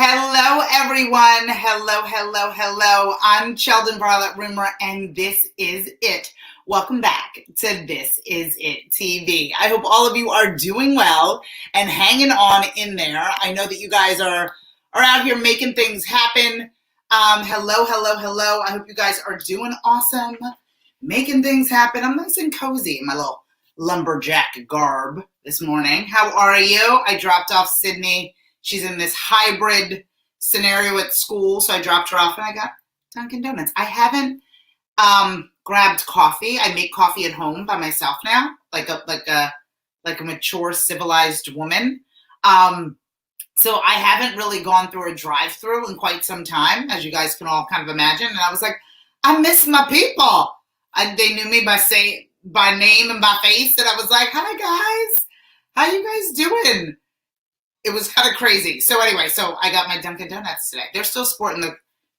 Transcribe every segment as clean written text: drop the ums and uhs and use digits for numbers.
Hello, everyone. Hello. I'm Sheldon Barlett Rumor, and this is it. Welcome back to This Is It TV. I hope all of you are doing well and hanging on in there. I know that you guys are out here making things happen. Hello. I hope you guys are doing awesome, making things happen. I'm nice and cozy in my little lumberjack garb this morning. How are you? I dropped off Sydney. She's in this hybrid scenario at school, so I dropped her off and I got Dunkin' Donuts. I haven't grabbed coffee. I make coffee at home by myself now, like a mature, civilized woman. So I haven't really gone through a drive-through in quite some time, as you guys can all kind of imagine. And I was like, I miss my people. They knew me by name and by face, and I was like, hi guys, how you guys doing? It was kind of crazy. So anyway, I got my Dunkin' Donuts today. They're still sporting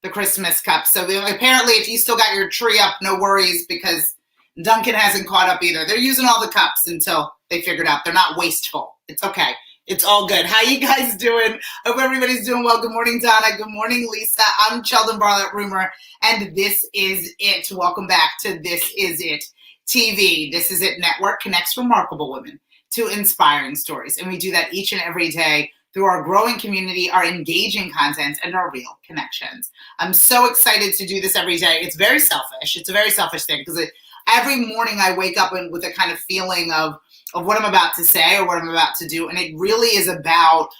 the Christmas cups. So apparently if you still got your tree up, no worries, because Dunkin' hasn't caught up either. They're using all the cups until they figured out they're not wasteful. It's okay. It's all good. How you guys doing? Hope everybody's doing well. Good morning, Donna. Good morning, Lisa. I'm Sheldon Barlett Rumor, and this is it. Welcome back to This Is It TV. This Is It Network connects remarkable women to inspiring stories. And we do that each and every day through our growing community, our engaging content, and our real connections. I'm so excited to do this every day. It's very selfish. It's a very selfish thing because every morning I wake up with a kind of feeling of what I'm about to say or what I'm about to do. And it really is about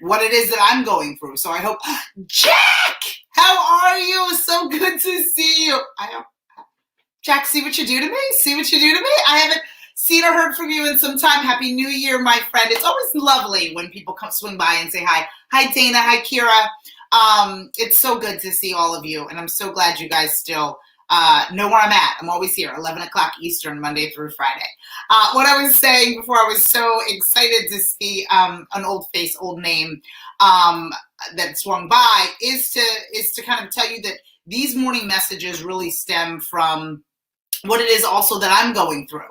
what it is that I'm going through. So I hope, Jack, how are you? So good to see you. Jack, see what you do to me? See what you do to me? I haven't seen or heard from you in some time. Happy New Year, my friend. It's always lovely when people swing by and say hi. Hi, Dana. Hi, Kira. It's so good to see all of you, and I'm so glad you guys still know where I'm at. I'm always here, 11 o'clock Eastern, Monday through Friday. What I was saying before, I was so excited to see an old face, old name that swung by, is to kind of tell you that these morning messages really stem from what it is also that I'm going through.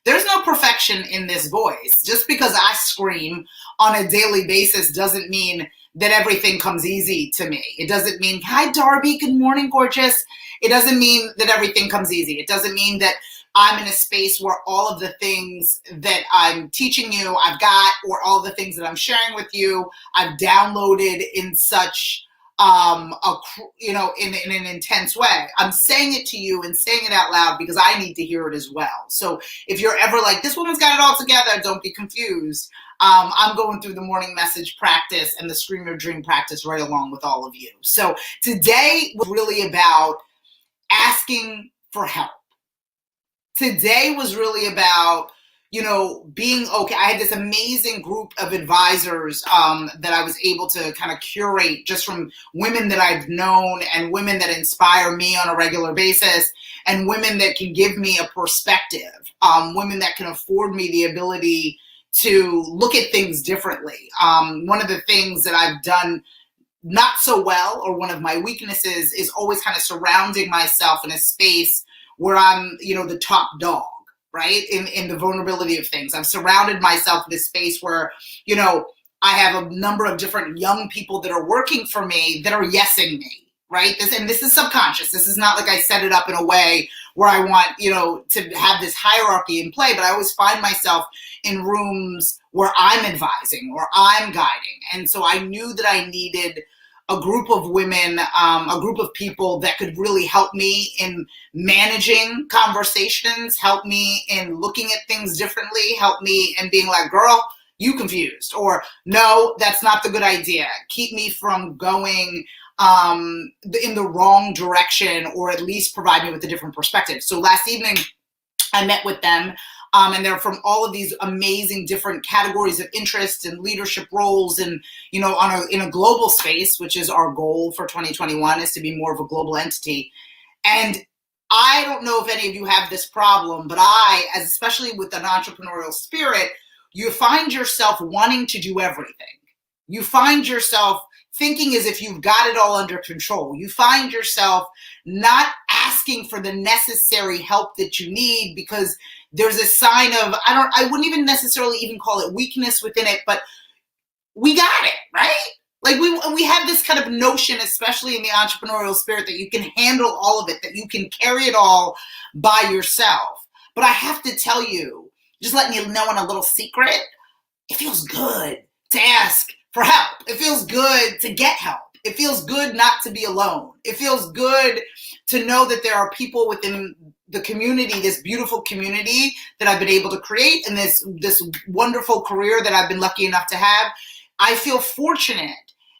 There's no perfection in this voice. Just because I scream on a daily basis doesn't mean that everything comes easy to me. It doesn't mean, hi, Darby, good morning, gorgeous. It doesn't mean that everything comes easy. It doesn't mean that I'm in a space where all of the things that I'm teaching you, I've got, or all the things that I'm sharing with you, I've downloaded in such in an intense way. I'm saying it to you and saying it out loud because I need to hear it as well. So if you're ever like, this woman's got it all together, don't be confused. I'm going through the morning message practice and the Scream Your Dream practice right along with all of you. So today was really about asking for help. Today was really about being okay. I had this amazing group of advisors that I was able to kind of curate just from women that I've known and women that inspire me on a regular basis and women that can give me a perspective, women that can afford me the ability to look at things differently. One of the things that I've done not so well, or one of my weaknesses, is always kind of surrounding myself in a space where I'm, the top dog. Right? In the vulnerability of things. I've surrounded myself in a space where, I have a number of different young people that are working for me that are yesing me, right? This is subconscious. This is not like I set it up in a way where I want, to have this hierarchy in play, but I always find myself in rooms where I'm advising or I'm guiding. And so I knew that I needed a group of women, a group of people that could really help me in managing conversations, help me in looking at things differently, help me in being like, girl, you confused, or no, that's not the good idea. Keep me from going in the wrong direction, or at least provide me with a different perspective. So last evening, I met with them. And they're from all of these amazing different categories of interest and leadership roles, and in a global space, which is our goal for 2021, is to be more of a global entity. And I don't know if any of you have this problem, but especially with an entrepreneurial spirit, you find yourself wanting to do everything. You find yourself thinking as if you've got it all under control. You find yourself not asking for the necessary help that you need because there's a sign of, I wouldn't even necessarily even call it weakness within it, but we got it, right? Like we have this kind of notion, especially in the entrepreneurial spirit, that you can handle all of it, that you can carry it all by yourself. But I have to tell you, just letting you know in a little secret, it feels good to ask for help. It feels good to get help. It feels good not to be alone. It feels good to know that there are people within the community, this beautiful community that I've been able to create, and this wonderful career that I've been lucky enough to have. I feel fortunate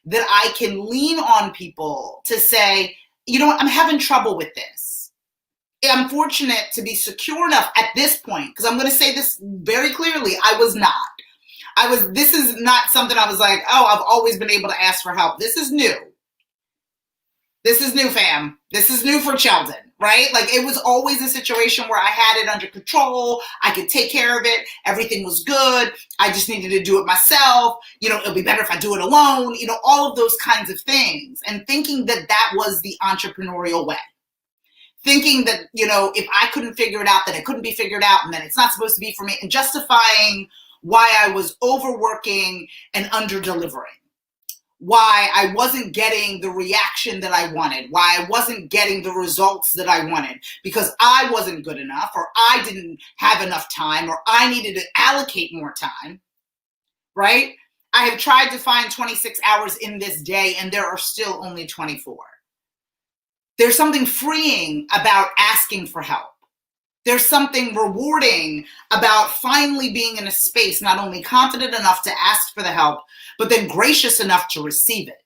that I can lean on people to say, you know what, I'm having trouble with this. I'm fortunate to be secure enough at this point, because I'm going to say this very clearly, I was not. This is not something I was like, oh, I've always been able to ask for help. This is new. This is new, fam. This is new for Sheldon, right? Like, it was always a situation where I had it under control. I could take care of it. Everything was good. I just needed to do it myself. You know, it'll be better if I do it alone. You know, all of those kinds of things. And thinking that that was the entrepreneurial way. Thinking that, you know, if I couldn't figure it out, that it couldn't be figured out, and then it's not supposed to be for me. And justifying why I was overworking and under-delivering. Why I wasn't getting the reaction that I wanted, why I wasn't getting the results that I wanted, because I wasn't good enough, or I didn't have enough time, or I needed to allocate more time, right? I have tried to find 26 hours in this day, and there are still only 24. There's something freeing about asking for help. There's something rewarding about finally being in a space, not only confident enough to ask for the help, but then gracious enough to receive it,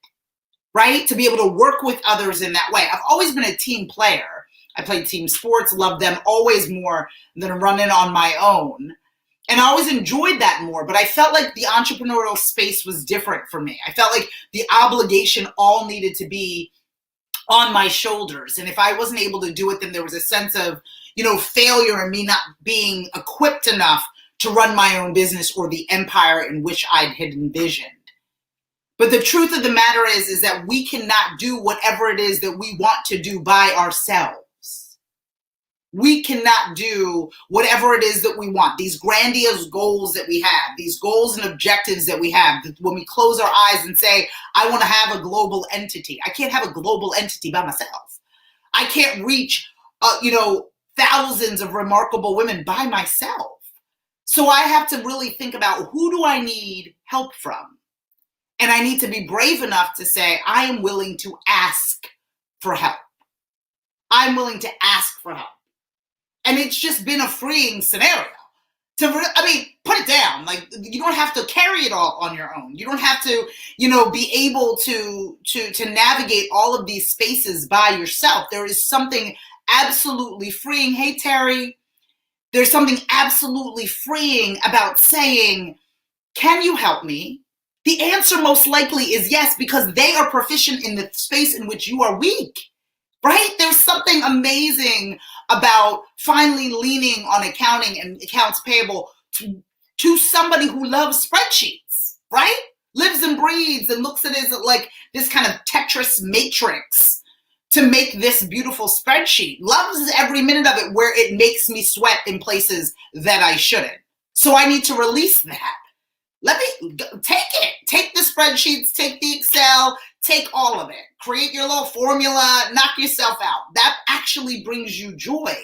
right? To be able to work with others in that way. I've always been a team player. I played team sports, loved them always more than running on my own. And I always enjoyed that more, but I felt like the entrepreneurial space was different for me. I felt like the obligation all needed to be on my shoulders. And if I wasn't able to do it, then there was a sense of, you know, failure and me not being equipped enough to run my own business or the empire in which I had envisioned. But the truth of the matter is that we cannot do whatever it is that we want to do by ourselves. We cannot do whatever it is that we want, these grandiose goals that we have, these goals and objectives that we have. When we close our eyes and say, I want to have a global entity. I can't have a global entity by myself. I can't reach, thousands of remarkable women by myself. So I have to really think about, who do I need help from? And I need to be brave enough to say, I am willing to ask for help. I'm willing to ask for help. And it's just been a freeing scenario. Put it down. Like, you don't have to carry it all on your own. You don't have to, be able to navigate all of these spaces by yourself. There is something absolutely freeing. Hey, Terry, there's something absolutely freeing about saying, can you help me? The answer most likely is yes, because they are proficient in the space in which you are weak, right? There's something amazing about finally leaning on accounting and accounts payable to somebody who loves spreadsheets, right? Lives and breathes and looks at it as like this kind of Tetris matrix to make this beautiful spreadsheet. Loves every minute of it, where it makes me sweat in places that I shouldn't. So I need to release that. Let me take it. Take the spreadsheets, take the Excel, take all of it. Create your little formula, knock yourself out. That actually brings you joy.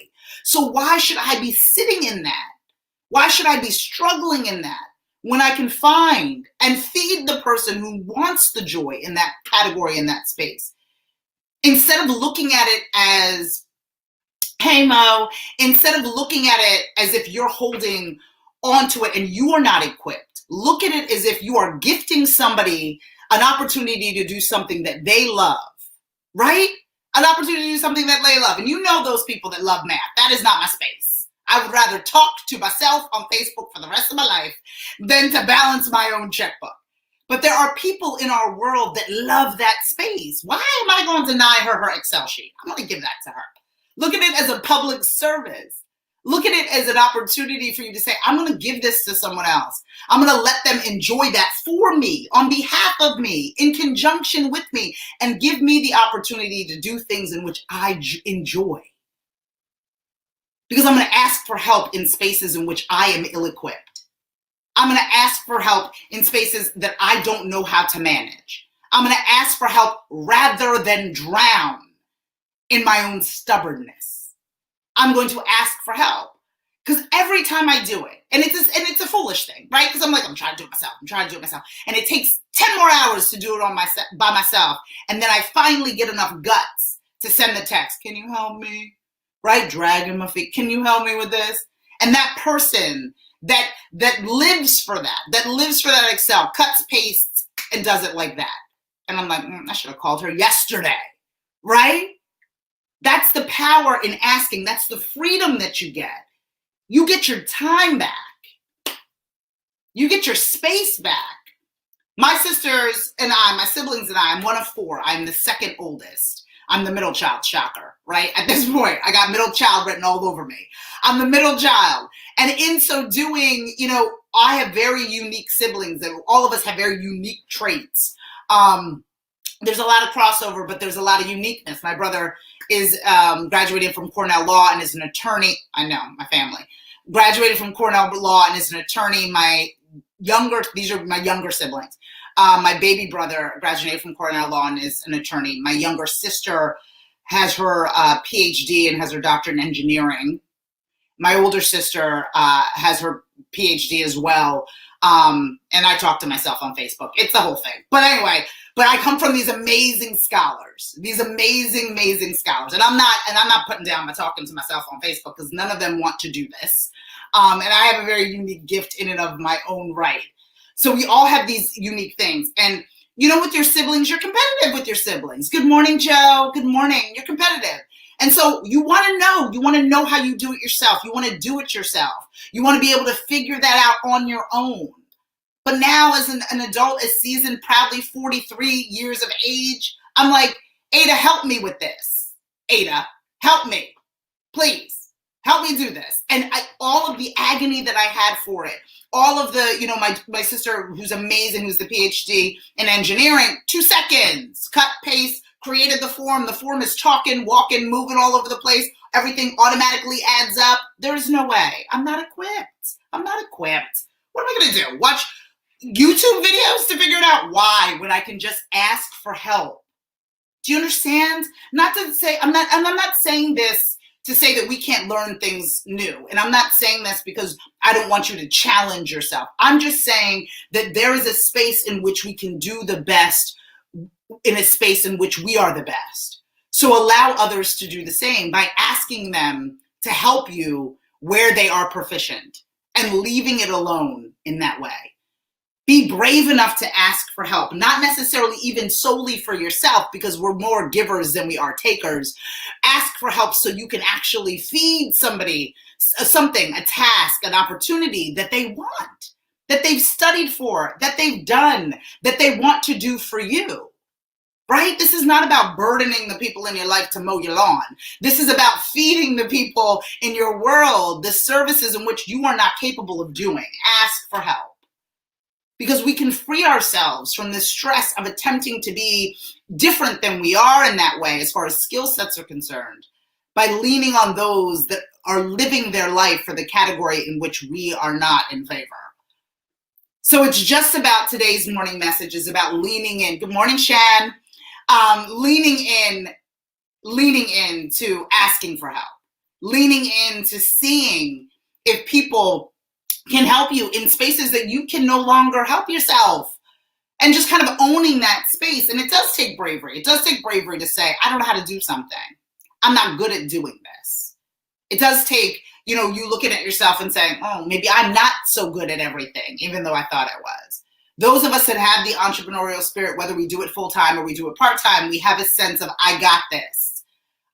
So why should I be sitting in that? Why should I be struggling in that when I can find and feed the person who wants the joy in that category, in that space? Instead of looking at it as, hey, Mo, instead of looking at it as if you're holding onto it and you are not equipped, look at it as if you are gifting somebody an opportunity to do something that they love, right? An opportunity to do something that they love. And you know those people that love math. That is not my space. I would rather talk to myself on Facebook for the rest of my life than to balance my own checkbook. But there are people in our world that love that space. Why am I going to deny her Excel sheet? I'm going to give that to her. Look at it as a public service. Look at it as an opportunity for you to say, I'm going to give this to someone else. I'm going to let them enjoy that for me, on behalf of me, in conjunction with me, and give me the opportunity to do things in which I enjoy. Because I'm going to ask for help in spaces in which I am ill-equipped. I'm going to ask for help in spaces that I don't know how to manage. I'm going to ask for help rather than drown in my own stubbornness. I'm going to ask for help. Because every time I do it, and it's a foolish thing, right? Because I'm trying to do it myself. And it takes 10 more hours to do it by myself. And then I finally get enough guts to send the text, can you help me? Right? Dragging my feet, can you help me with this? And that person that lives for that Excel, cuts, pastes, and does it like that. And I'm like, I should have called her yesterday, right? That's the power in asking. That's the freedom that you get. You get your time back. You get your space back. My sisters and I, my siblings and I, I'm one of four. I'm the second oldest. I'm the middle child, shocker, right? At this point, I got middle child written all over me. I'm the middle child. And in so doing, I have very unique siblings that all of us have very unique traits. There's a lot of crossover, but there's a lot of uniqueness. My brother is graduating from Cornell Law and is an attorney. I know, my family. Graduated from Cornell Law and is an attorney. These are my younger siblings. My baby brother graduated from Cornell Law and is an attorney. My younger sister has her PhD and has her doctorate in engineering. My older sister has her PhD as well. And I talk to myself on Facebook. It's the whole thing. But anyway, I come from these amazing scholars, amazing scholars. And I'm not putting down my talking to myself on Facebook because none of them want to do this. And I have a very unique gift in and of my own right. So we all have these unique things. And with your siblings, you're competitive with your siblings. Good morning, Joe. Good morning. You're competitive. And so you want to know how you do it yourself. You want to do it yourself. You want to be able to figure that out on your own. But now as an adult, as seasoned, proudly 43 years of age, I'm like, Ada, help me with this. Ada, help me. Please, help me do this. And all of the agony that I had for it, all of the, my sister who's amazing, who's the PhD in engineering, 2 seconds, cut, paste, created the form. The form is talking, walking, moving all over the place. Everything automatically adds up. There's no way. I'm not equipped. What am I going to do? Watch YouTube videos to figure it out? Why? When I can just ask for help. Do you understand? I'm not saying this to say that we can't learn things new. And I'm not saying this because I don't want you to challenge yourself. I'm just saying that there is a space in which we can do the best, in a space in which we are the best. So allow others to do the same by asking them to help you where they are proficient and leaving it alone in that way. Be brave enough to ask for help, not necessarily even solely for yourself, because we're more givers than we are takers. Ask for help so you can actually feed somebody something, a task, an opportunity that they want, that they've studied for, that they've done, that they want to do for you. Right? This is not about burdening the people in your life to mow your lawn. This is about feeding the people in your world the services in which you are not capable of doing. Ask for help. Because we can free ourselves from the stress of attempting to be different than we are in that way, as far as skill sets are concerned, by leaning on those that are living their life for the category in which we are not in favor. So it's just about today's morning message is about leaning in. Good morning, Shan. Leaning in to asking for help, leaning in to seeing if people can help you in spaces that you can no longer help yourself, and just kind of owning that space. And it does take bravery. It does take bravery to say, I don't know how to do something. I'm not good at doing this. It does take, you looking at yourself and saying, oh, maybe I'm not so good at everything, even though I thought I was. Those of us that have the entrepreneurial spirit, whether we do it full time or we do it part time, we have a sense of, I got this.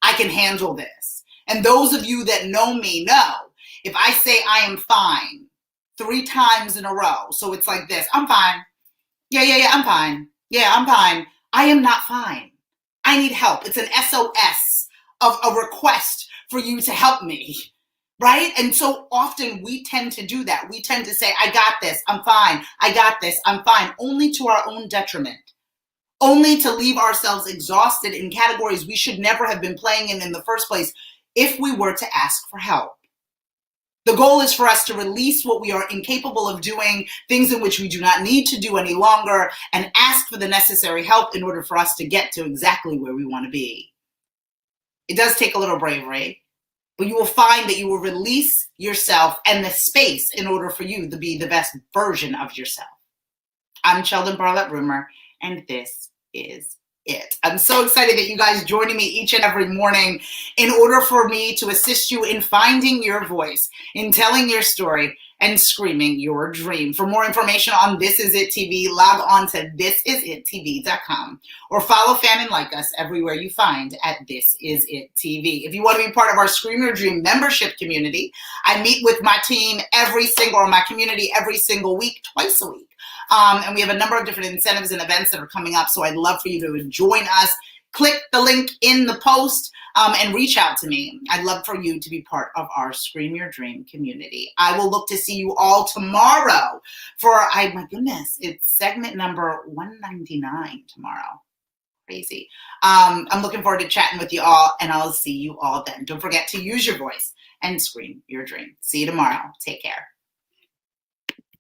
I can handle this. And those of you that know me know, if I say I am fine 3 times in a row, so it's like this, I'm fine. Yeah, I'm fine. Yeah, I'm fine. I am not fine. I need help. It's an SOS of a request for you to help me. Right? And so often we tend to do that. We tend to say, I got this, I'm fine. I got this, I'm fine, only to our own detriment, only to leave ourselves exhausted in categories we should never have been playing in the first place if we were to ask for help. The goal is for us to release what we are incapable of doing, things in which we do not need to do any longer, and ask for the necessary help in order for us to get to exactly where we want to be. It does take a little bravery, but you will find that you will release yourself and the space in order for you to be the best version of yourself. I'm Sheldon Barlett Rumor, and this is it. I'm so excited that you guys joining me each and every morning in order for me to assist you in finding your voice, in telling your story, and screaming your dream. For more information on This Is It TV, log on to thisisittv.com or follow, fan, and like us everywhere you find at This Is It TV. If you want to be part of our Scream Your Dream membership community, I meet with my team every single week, twice a week. And we have a number of different incentives and events that are coming up, so I'd love for you to join us. Click the link in the post and reach out to me. I'd love for you to be part of our Scream Your Dream community. I will look to see you all tomorrow for, my goodness, it's segment number 199 tomorrow. Crazy. I'm looking forward to chatting with you all, and I'll see you all then. Don't forget to use your voice and scream your dream. See you tomorrow. Take care.